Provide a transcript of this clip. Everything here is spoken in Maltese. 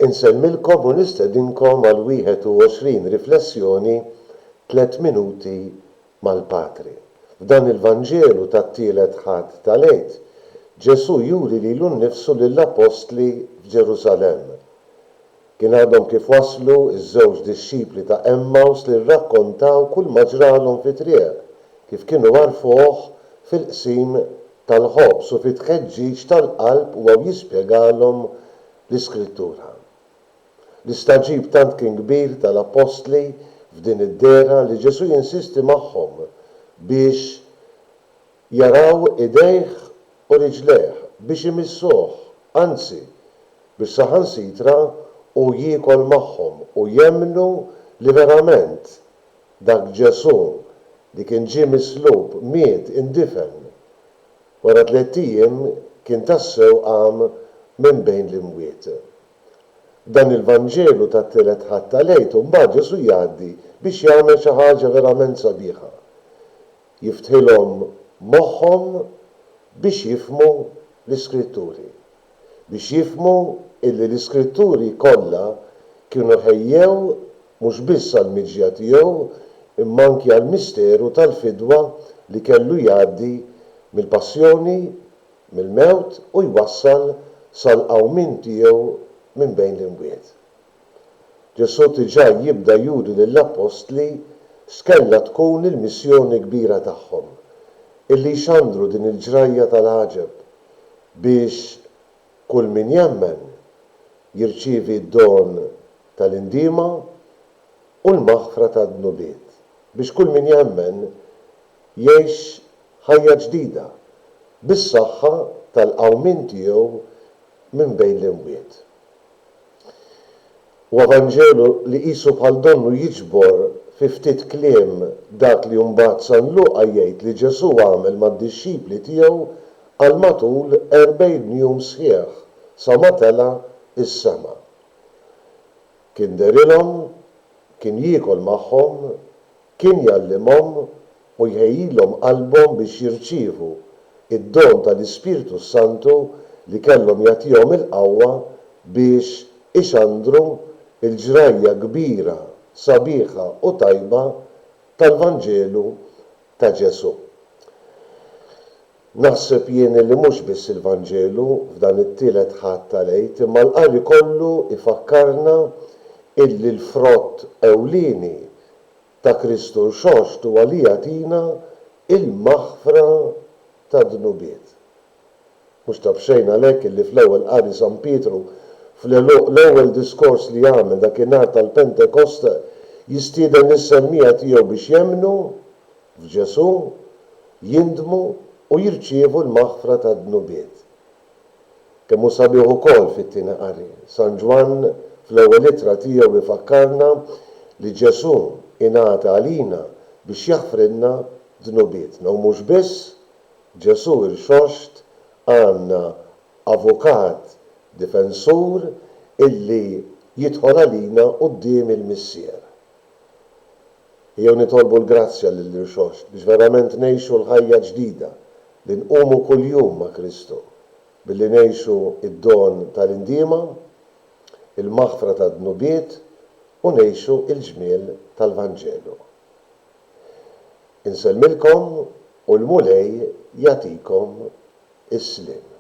Insemmilkom u nistedinkom għal 21 riflessjoni 3 minuti mal-Patri. F'dan il-Vanġelu tat-tielet ħadd tal-Għid, Ġesu juri lilu nnifsu lill-Apostli f'Ġerusalemm. Kien għadhom kif waslu iż-żewġ dixxipli ta' Emmaus li rrakkontaw kull ma ġralhom fit-triq, kif kienu għarfuh fil-qsim tal-ħobs u fit-tħeġġiġ tal-qalb u jispjegalhom l-Iskrittura. L-istaġib tant kien kbir tal-Apostli f'din id-dera li Ġesu jinsisti magħhom biex jaraw idejh u riġlejh, biex imissuh, anzi biex saħansitra u jiekol magħhom u jemmnu li verament dak Ġesu li kien ġie mislub, miet, indifen, wara 3 ijiem kien tassew qam minn bejn l-imwiet. Dan il-Vanġelu tat-tielet ħadd tal-Għid imbagħad Ġesu jgħaddi biex jagħmel xi ħaġa verament sabiħa. Jiftħilhom moħħhom biex jifhmu l-Iskritturi. Biex jifhmu illi l-Iskritturi kollha kienu ħejjew mhux biss għall-miġja tiegħu imma anki għall-misteru tal-fidwa li kellu jgħaddi mill-passjoni, mill-mewt u jwassal sal-qawmin tiegħu minn bejn l-imwiet. Ġesu diġà jibda juri lill-Apostli x'kellha tkun il-missjoni kbira tagħhom, illi jxandru din il-ġrajja tal-ħaġeb biex kull min jemmen jirċievi d-don tal-indiema u l-maħfra tad-dnubiet, biex kull min jemmen jgħix ħajja ġdida bis-saħħa tal-qawmin tiegħu minn bejn l-imwiet. U Evanġelu li qisu bħal donnu jiġbor fi ftit kliem dak li mbagħad San Luqa jgħid li Ġesu għamel mad-dixxipli tiegħu għal matul 40 jum sħiħ sa ma tela is-sema. Kien derilhom, kien jiekol magħhom, kien jgħallimhom u jħejjilhom qalbhom biex jirċievu id-don tal-Ispirtu Santu li kellhom jagħtihom il-qawwa biex ixandru il-ġrajja kbira, sabiħa u tajba tal-Vanġelu ta' Ġesu. Naħseb jien li mhux biss il-Vanġelu f'dan it-tielet ħadd tal-Għid imma l-qari kollu ifakkarna illi l-frott ewlieni ta' Kristu l-xoxt huwa li jagħtina il-maħfra tad-dnubiet. Mhux ta' bxejn għalhekk illi fl-ewwel qari San Pietru fl-ewwel diskors li għamel dakinhar tal-Pentekoste jistieden is-semmija tiegħu biex jemmnu f'Ġesu, jindmu u jirċievu l-maħfra tad-dnubiet. Kemm hu sabiħ ukoll fit-tieni qari. San Ġwan fl-ewwel ittra tiegħu ifakkarna li Ġesu ingħata għalina biex jaħfrilna dnubietna u mhux biss Ġesu il-xoxt għandna avukat difensur illi jidħol għalina quddiem il-Missier. Jew nitolbu l-grazzja lill-xoxt biex verament ngħixu l-ħajja ġdida li nqumu kuljum ma' Kristu billi ngħixu id-don tal-indiema, il-maħfra tad-dnubiet u ngħixu il-ġmiel tal-Vanġelu. Insellmilkom u l-mulej jagħtikom is-slim.